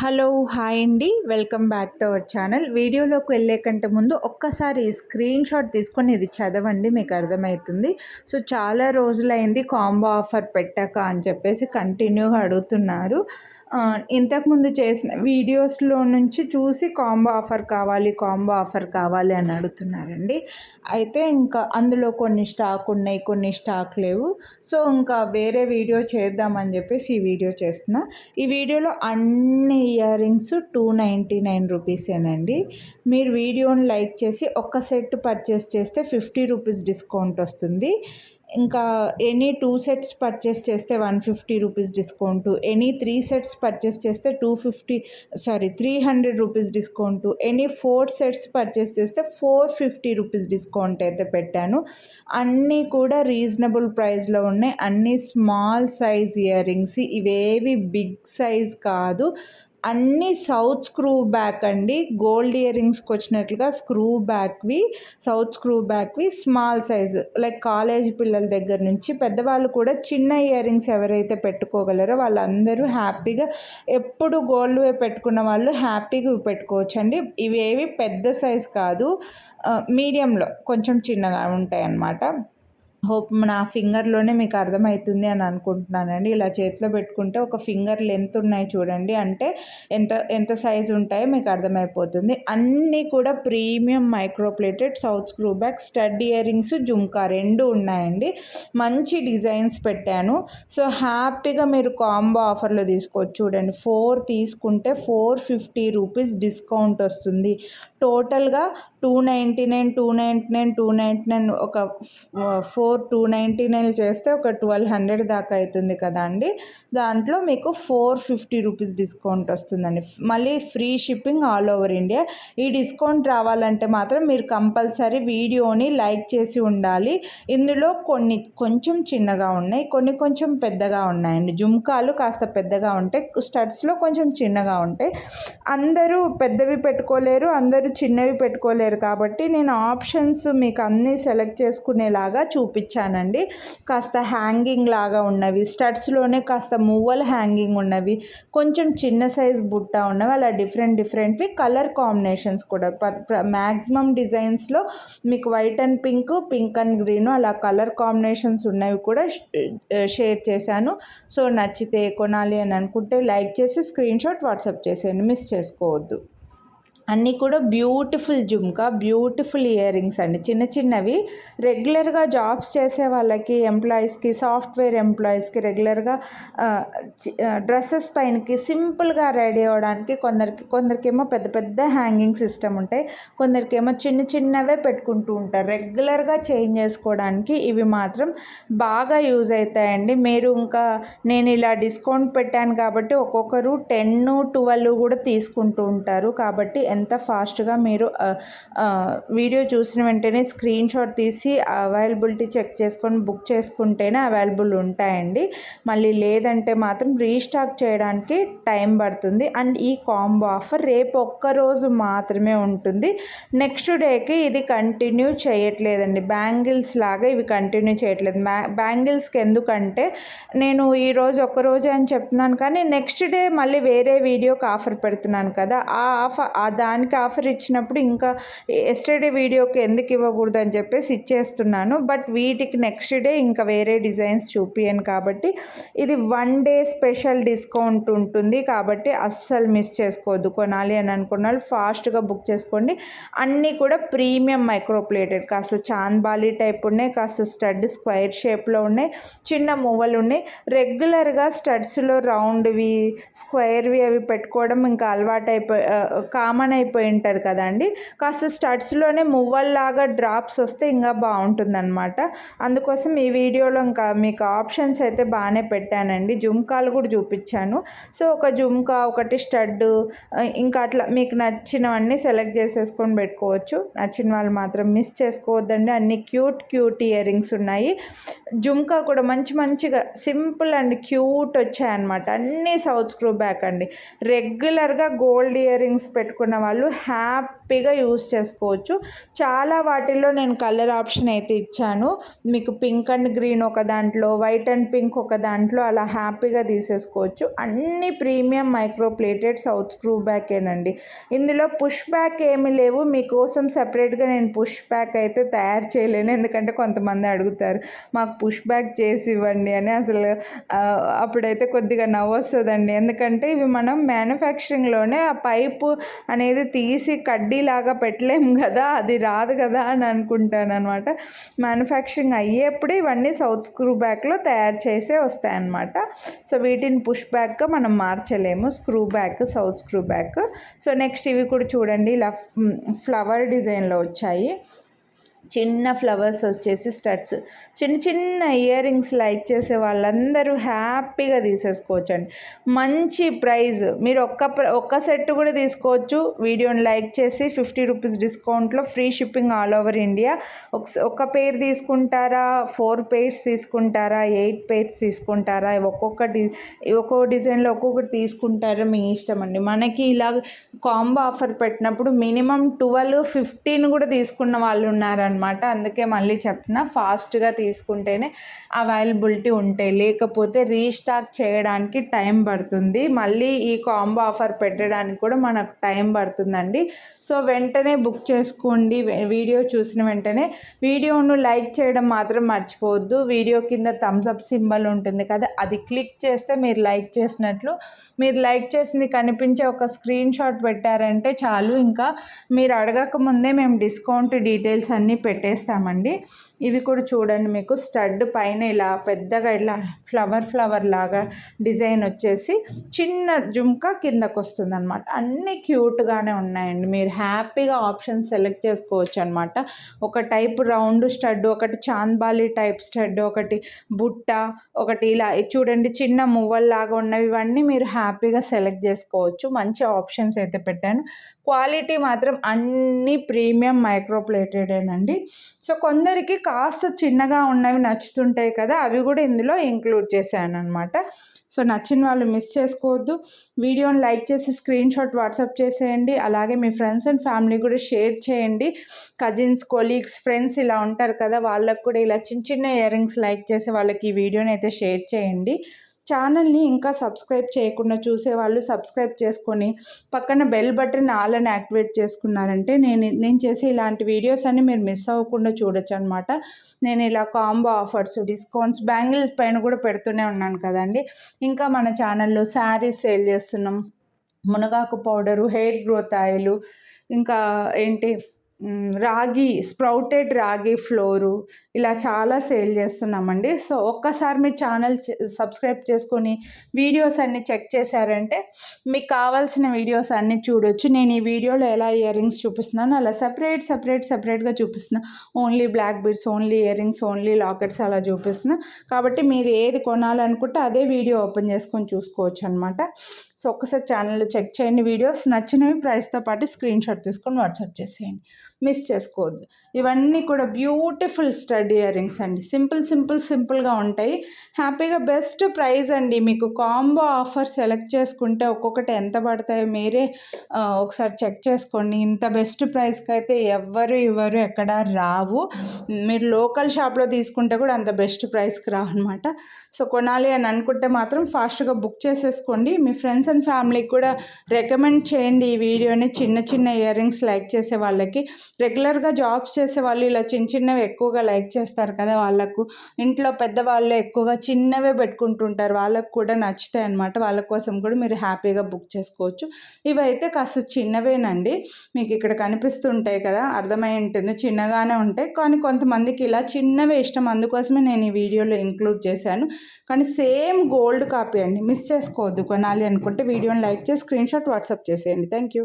Hello hi అండి, welcome back to our channel. వీడియోలోకి వెళ్ళే కంటే ముందు ఒక్కసారి స్క్రీన్ షాట్ తీసుకొని ఇది చదవండి, మీకు అర్థమవుతుంది. సో చాలా రోజులైంది కాంబో ఆఫర్ పెట్టాక అని చెప్పేసి కంటిన్యూగా అడుగుతున్నారు. ఇంతకుముందు చేసిన వీడియోస్లో నుంచి చూసి కాంబో ఆఫర్ కావాలి అని అడుగుతున్నారండి. అయితే ఇంకా అందులో కొన్ని స్టాక్ ఉన్నాయి, కొన్ని స్టాక్ లేవు. సో ఇంకా వేరే వీడియో చేద్దామని చెప్పేసి ఈ వీడియో చేస్తున్నా. ఈ వీడియోలో అన్ని ఇయర్ రింగ్స్ 299 రూపీసేనండి. మీరు వీడియోని లైక్ చేసి ఒక్క సెట్ పర్చేస్ చేస్తే 50 రూపీస్ డిస్కౌంట్ వస్తుంది. ఇంకా ఎనీ 2 సెట్స్ పర్చేస్ చేస్తే 150 rupees discount, any 3 sets purchase చేస్తే 300 rupees discount, any 4 sets purchase చేస్తే 450 రూపీస్ డిస్కౌంట్ అయితే పెట్టాను. అన్నీ కూడా రీజనబుల్ ప్రైస్లో ఉన్నాయి. అన్నీ స్మాల్ సైజ్ ఇయర్ రింగ్స్, ఇవేవి బిగ్ సైజ్ కాదు. అన్నీ సౌత్ స్క్రూ బ్యాక్ అండి. గోల్డ్ ఇయర్ రింగ్స్కి వచ్చినట్లుగా సౌత్ స్క్రూ బ్యాక్వి స్మాల్ సైజ్, లైక్ కాలేజ్ పిల్లల దగ్గర నుంచి పెద్దవాళ్ళు కూడా చిన్న ఇయర్ రింగ్స్ ఎవరైతే పెట్టుకోగలరో వాళ్ళందరూ హ్యాపీగా, ఎప్పుడు గోల్డ్ పెట్టుకున్న వాళ్ళు హ్యాపీగా పెట్టుకోవచ్చు అండి. ఇవేవి పెద్ద సైజ్ కాదు, మీడియంలో కొంచెం చిన్నగా ఉంటాయి అన్నమాట. హోప్ నా ఫింగర్లోనే మీకు అర్థమవుతుంది అని అనుకుంటున్నానండి. ఇలా చేతిలో పెట్టుకుంటే ఒక ఫింగర్ లెంత్ ఉన్నాయి చూడండి, అంటే ఎంత సైజు ఉంటాయో మీకు అర్థమైపోతుంది. అన్నీ కూడా premium micro plated south screw back stud ear rings, jhumka రెండు ఉన్నాయండి. మంచి డిజైన్స్ పెట్టాను. సో హ్యాపీగా మీరు కాంబో ఆఫర్లో తీసుకోవచ్చు. చూడండి, 4 తీసుకుంటే 450 రూపీస్ డిస్కౌంట్ వస్తుంది. టోటల్గా 299 ఒక 299 చేస్తే ఒక 1200 దాకా అవుతుంది కదా అండి. దాంట్లో మీకు 450 రూపీస్ డిస్కౌంట్ వస్తుందండి. మళ్ళీ free shipping all over India. ఈ డిస్కౌంట్ రావాలంటే మాత్రం మీరు కంపల్సరీ వీడియోని లైక్ చేసి ఉండాలి. ఇందులో కొన్ని కొంచెం చిన్నగా ఉన్నాయి, కొన్ని కొంచెం పెద్దగా ఉన్నాయండి. జుమ్కాలు కాస్త పెద్దగా ఉంటాయి, స్టడ్స్లో కొంచెం చిన్నగా ఉంటాయి. అందరూ పెద్దవి పెట్టుకోలేరు, అందరూ చిన్నవి పెట్టుకోలేరు కాబట్టి నేను ఆప్షన్స్ మీకు అన్నీ సెలెక్ట్ చేసుకునేలాగా చూపించానండి. కాస్త హ్యాంగింగ్ లాగా ఉన్నవి, స్టడ్స్లోనే కాస్త మువ్వల హ్యాంగింగ్ ఉన్నవి, కొంచెం చిన్న సైజ్ బుట్ట ఉన్నవి, అలా డిఫరెంట్వి. కలర్ కాంబినేషన్స్ కూడా మ్యాక్సిమం డిజైన్స్లో మీకు white and pink and green అలా కలర్ కాంబినేషన్స్ ఉన్నవి కూడా షేర్ చేశాను. సో నచ్చితే కొనాలి అని అనుకుంటే లైక్ చేసి స్క్రీన్ షాట్ వాట్సాప్ చేసేయండి, మిస్ చేసుకోవద్దు. అన్నీ కూడా beautiful jhumka, beautiful ear rings అండి. చిన్నవి రెగ్యులర్గా జాబ్స్ చేసే వాళ్ళకి, ఎంప్లాయీస్కి, సాఫ్ట్వేర్ ఎంప్లాయీస్కి రెగ్యులర్గా డ్రెస్సెస్ పైనకి సింపుల్గా రెడీ అవ్వడానికి, కొందరికేమో పెద్ద హ్యాంగింగ్ సిస్టమ్ ఉంటాయి, కొందరికేమో చిన్నవే పెట్టుకుంటూ ఉంటారు. రెగ్యులర్గా చేంజ్ చేసుకోవడానికి ఇవి మాత్రం బాగా యూజ్ అవుతాయండి. మీరు ఇంకా నేను ఇలా డిస్కౌంట్ పెట్టాను కాబట్టి ఒక్కొక్కరు 10, 12 కూడా తీసుకుంటూ ఉంటారు. కాబట్టి ఎంత ఫాస్ట్గా మీరు వీడియో చూసిన వెంటనే స్క్రీన్ షాట్ తీసి అవైలబిలిటీ చెక్ చేసుకొని బుక్ చేసుకుంటేనే అవైలబుల్ ఉంటాయండి. మళ్ళీ లేదంటే మాత్రం రీస్టాక్ చేయడానికి టైం పడుతుంది. అండ్ ఈ కాంబో ఆఫర్ రేపు ఒక్కరోజు మాత్రమే ఉంటుంది. నెక్స్ట్ డేకి ఇది కంటిన్యూ చేయట్లేదండి. బ్యాంగిల్స్ లాగా ఇవి కంటిన్యూ చేయట్లేదు. బ్యాంగిల్స్కి ఎందుకంటే నేను ఈరోజు ఒక్కరోజే అని చెప్తున్నాను, కానీ నెక్స్ట్ డే మళ్ళీ వేరే వీడియోకి ఆఫర్ పెడుతున్నాను కదా, దానికి ఆఫర్ ఇచ్చినప్పుడు ఇంకా ఎస్టర్డే వీడియోకి ఎందుకు ఇవ్వకూడదు అని చెప్పేసి ఇచ్చేస్తున్నాను. బట్ వీటికి నెక్స్ట్ డే ఇంకా వేరే డిజైన్స్ చూపియను కాబట్టి ఇది 1 డే స్పెషల్ డిస్కౌంట్ ఉంటుంది. కాబట్టి అస్సలు మిస్ చేసుకోవద్దు. కొనాలి అని అనుకున్న వాళ్ళు ఫాస్ట్గా బుక్ చేసుకోండి. అన్నీ కూడా ప్రీమియం మైక్రోప్లేటెడ్, కాస్త చాంద్బాలి టైప్ ఉన్నాయి, కాస్త స్టడ్ స్క్వైర్ షేప్లో ఉన్నాయి, చిన్న మువ్వలు ఉన్నాయి. రెగ్యులర్గా స్టడ్స్లో రౌండ్వి, స్క్వైర్వి అవి పెట్టుకోవడం ఇంకా కామన్ అయిపోయి ఉంటుంది కదండి. కాస్త స్టడ్స్లోనే మువ్వల్లాగా డ్రాప్స్ వస్తే ఇంకా బాగుంటుందన్నమాట. అందుకోసం ఈ వీడియోలో ఇంకా మీకు ఆప్షన్స్ అయితే బాగానే పెట్టానండి. జుమ్కాలు కూడా చూపించాను. సో ఒక జుమ్కా, ఒకటి స్టడ్, ఇంకా అట్లా మీకు నచ్చినవన్నీ సెలెక్ట్ చేసేసుకొని పెట్టుకోవచ్చు. నచ్చిన వాళ్ళు మాత్రం మిస్ చేసుకోవద్దండి. అన్ని క్యూట్ ఇయర్ రింగ్స్ ఉన్నాయి. జుమ్కా కూడా మంచిగా సింపుల్ అండ్ క్యూట్ వచ్చాయన్నమాట. అన్నీ సౌత్ స్క్రూ బ్యాక్ అండి. రెగ్యులర్గా గోల్డ్ ఇయర్ రింగ్స్ పెట్టుకున్న వాళ్ళు హ్యాపీగా యూస్ చేసుకోవచ్చు. చాలా వాటిల్లో నేను కలర్ ఆప్షన్ అయితే ఇచ్చాను. మీకు పింక్ అండ్ గ్రీన్ ఒక దాంట్లో, వైట్ అండ్ పింక్ ఒక దాంట్లో అలా హ్యాపీగా తీసేసుకోవచ్చు. అన్ని premium micro plated south screw బ్యాకేనండి. ఇందులో పుష్ బ్యాక్ ఏమి లేవు. మీకోసం సెపరేట్గా నేను పుష్ బ్యాక్ అయితే తయారు చేయలేను, ఎందుకంటే కొంతమంది అడుగుతారు మాకు పుష్ బ్యాక్ చేసి ఇవ్వండి అని. అసలు అప్పుడైతే కొద్దిగా నవ్వు వస్తుందండి, ఎందుకంటే ఇవి మనం మ్యానుఫ్యాక్చరింగ్లోనే ఆ పైపు అనేది తీసి కడ్డీలాగా పెట్టలేము కదా, అది రాదు కదా అని అనుకుంటాను అనమాట. మ్యానుఫ్యాక్చరింగ్ అయ్యేప్పుడు ఇవన్నీ సౌత్ స్క్రూ బ్యాక్లో తయారు చేసే వస్తాయన్నమాట. సో వీటిని పుష్ బ్యాక్గా మనం మార్చలేము, screw back, south screw back. So next ఇవి కూడా చూడండి, ఇలా ఫ్లవర్ డిజైన్లో వచ్చాయి. చిన్న ఫ్లవర్స్ వచ్చేసి స్టడ్స్, చిన్న చిన్న ఇయర్ రింగ్స్ లైక్ చేసే వాళ్ళందరూ హ్యాపీగా తీసేసుకోవచ్చండి. మంచి ప్రైస్. మీరు ఒక్క సెట్ కూడా తీసుకోవచ్చు. వీడియోని లైక్ చేసి 50 రూపీస్ డిస్కౌంట్లో free shipping all over India. ఒక పేర్ తీసుకుంటారా, 4 పేర్స్ తీసుకుంటారా, 8 పేర్స్ తీసుకుంటారా, ఒక్కొక్క డిజైన్లో ఒక్కొక్కటి తీసుకుంటారా, మీ ఇష్టం అండి. మనకి ఇలా కాంబో ఆఫర్ పెట్టినప్పుడు మినిమం 12, 15 కూడా తీసుకున్న వాళ్ళు ఉన్నారనమాట. అందుకే మళ్ళీ చెప్తున్నా, ఫాస్ట్గా తీసుకుంటేనే అవైలబిలిటీ ఉంటాయి, లేకపోతే రీస్టాక్ చేయడానికి టైం పడుతుంది. మళ్ళీ ఈ కాంబో ఆఫర్ పెట్టడానికి కూడా మనకు టైం పడుతుందండి. సో వెంటనే బుక్ చేసుకోండి. వీడియో చూసిన వెంటనే వీడియోను లైక్ చేయడం మాత్రం మర్చిపోవద్దు. వీడియో కింద థమ్స్ అప్ సింబల్ ఉంటుంది కదా, అది క్లిక్ చేస్తే మీరు లైక్ చేసినట్లు. మీరు లైక్ చేసింది కనిపించే ఒక స్క్రీన్ షాట్ పెట్టారంటే చాలు, ఇంకా మీరు అడగక ముందే మేము డిస్కౌంట్ డీటెయిల్స్ అన్నీ పెట్టేస్తామండి. ఇవి కూడా చూడండి, మీకు స్టడ్ పైన ఇలా పెద్దగా ఇలా ఫ్లవర్ లాగా డిజైన్ వచ్చేసి చిన్న జుంకా కిందకు వస్తుంది అనమాట. అన్నీ క్యూట్గానే ఉన్నాయండి. మీరు హ్యాపీగా ఆప్షన్ సెలెక్ట్ చేసుకోవచ్చు అనమాట. ఒక టైప్ రౌండ్ స్టడ్, ఒకటి చాంద్బాలి టైప్ స్టడ్, ఒకటి బుట్ట, ఒకటి ఇలా చూడండి చిన్న మువ్వల్లాగా ఉన్నవి. ఇవన్నీ మీరు హ్యాపీగా సెలెక్ట్ చేసుకోవచ్చు. మంచి ఆప్షన్స్ అయితే పెట్టాను. క్వాలిటీ మాత్రం అన్నీ ప్రీమియం మైక్రో ప్లేటెడేనండి. సో కొందరికి కాస్త చిన్నగా ఉన్నవి నచ్చుతుంటాయి కదా, అవి కూడా ఇందులో ఇంక్లూడ్ చేశాను అనమాట. సో నచ్చిన వాళ్ళు మిస్ చేసుకోవద్దు. వీడియోని లైక్ చేసి స్క్రీన్ షాట్ వాట్సాప్ చేసేయండి. అలాగే మీ ఫ్రెండ్స్ అండ్ ఫ్యామిలీ కూడా షేర్ చేయండి. కజిన్స్, కొలీగ్స్, ఫ్రెండ్స్ ఇలా ఉంటారు కదా, వాళ్ళకు కూడా ఇలా చిన్న చిన్న ఇయర్ రింగ్స్ లైక్ చేసే వాళ్ళకి ఈ వీడియోని అయితే షేర్ చేయండి. ఛానల్ని ఇంకా సబ్స్క్రైబ్ చేయకుండా చూసేవాళ్ళు సబ్స్క్రైబ్ చేసుకొని పక్కన బెల్ బటన్ ఆల్ అని యాక్టివేట్ చేసుకున్నారంటే నేను చేసే ఇలాంటి వీడియోస్ అన్ని మీరు మిస్ అవ్వకుండా చూడొచ్చు అనమాట. నేను ఇలా కాంబో ఆఫర్స్, డిస్కౌంట్స్, బ్యాంగిల్స్ పైన కూడా పెడుతూనే ఉన్నాను కదండి. ఇంకా మన ఛానల్లో శారీస్ సేల్ చేస్తున్నాం, మునగాకు పౌడరు, హెయిర్ గ్రోత్ ఆయిల్, ఇంకా ఏంటి స్ప్రౌటెడ్ రాగి ఫ్లోరు, ఇలా చాలా సేల్ చేస్తున్నామండి. సో ఒక్కసారి మీ ఛానల్ సబ్స్క్రైబ్ చేసుకొని వీడియోస్ అన్నీ చెక్ చేశారంటే మీకు కావాల్సిన వీడియోస్ అన్నీ చూడొచ్చు. నేను ఈ వీడియోలో ఎలా ఇయర్ రింగ్స్ చూపిస్తున్నాను అలా సపరేట్గా చూపిస్తున్నా. Only black beads, only ear rings, only lockets అలా చూపిస్తున్నా. కాబట్టి మీరు ఏది కొనాలనుకుంటే అదే వీడియో ఓపెన్ చేసుకొని చూసుకోవచ్చు అనమాట. సో ఒక్కసారి ఛానల్లో చెక్ చేయండి. వీడియోస్ నచ్చినవి ప్రైస్తో పాటు స్క్రీన్ షాట్ తీసుకొని వాట్సాప్ చేసేయండి, మిస్ చేసుకోవద్దు. ఇవన్నీ కూడా బ్యూటిఫుల్ స్టడ్ ఇయర్ రింగ్స్ అండి. సింపుల్గా ఉంటాయి. హ్యాపీగా బెస్ట్ ప్రైస్ అండి. మీకు కాంబో ఆఫర్ సెలెక్ట్ చేసుకుంటే ఒక్కొక్కటి ఎంత పడతాయో మీరే ఒకసారి చెక్ చేసుకోండి. ఇంత బెస్ట్ ప్రైస్కి అయితే ఎవ్వరు ఇవ్వరు, ఎక్కడ రావు. మీరు లోకల్ షాప్లో తీసుకుంటే కూడా అంత బెస్ట్ ప్రైస్కి రావు అనమాట. సో కొనాలి అని అనుకుంటే మాత్రం ఫాస్ట్గా బుక్ చేసేసుకోండి. మీ ఫ్రెండ్స్ అండ్ ఫ్యామిలీకి కూడా రికమెండ్ చేయండి ఈ వీడియోని. చిన్న ఇయర్ రింగ్స్ లైక్ చేసే వాళ్ళకి, రెగ్యులర్గా జాబ్స్ చేసే వాళ్ళు ఇలా చిన్నవి ఎక్కువగా లైక్ చేస్తారు కదా, వాళ్ళకు ఇంట్లో పెద్దవాళ్ళు ఎక్కువగా చిన్నవే పెట్టుకుంటుంటారు, వాళ్ళకు కూడా నచ్చుతాయి అన్నమాట. వాళ్ళ కోసం కూడా మీరు హ్యాపీగా బుక్ చేసుకోవచ్చు. ఇవైతే కాస్త చిన్నవేనండి, మీకు ఇక్కడ కనిపిస్తుంటాయి కదా, అర్థమై ఉంటుంది, చిన్నగానే ఉంటాయి. కానీ కొంతమందికి ఇలా చిన్నవే ఇష్టం, అందుకోసమే నేను ఈ వీడియోలో ఇంక్లూడ్ చేశాను. కానీ సేమ్ గోల్డ్ కాపీ అండి, మిస్ చేసుకోవద్దు. కొనాలి అనుకుంటే వీడియోని లైక్ చేసి స్క్రీన్ షాట్ వాట్సాప్ చేసేయండి. Thank you.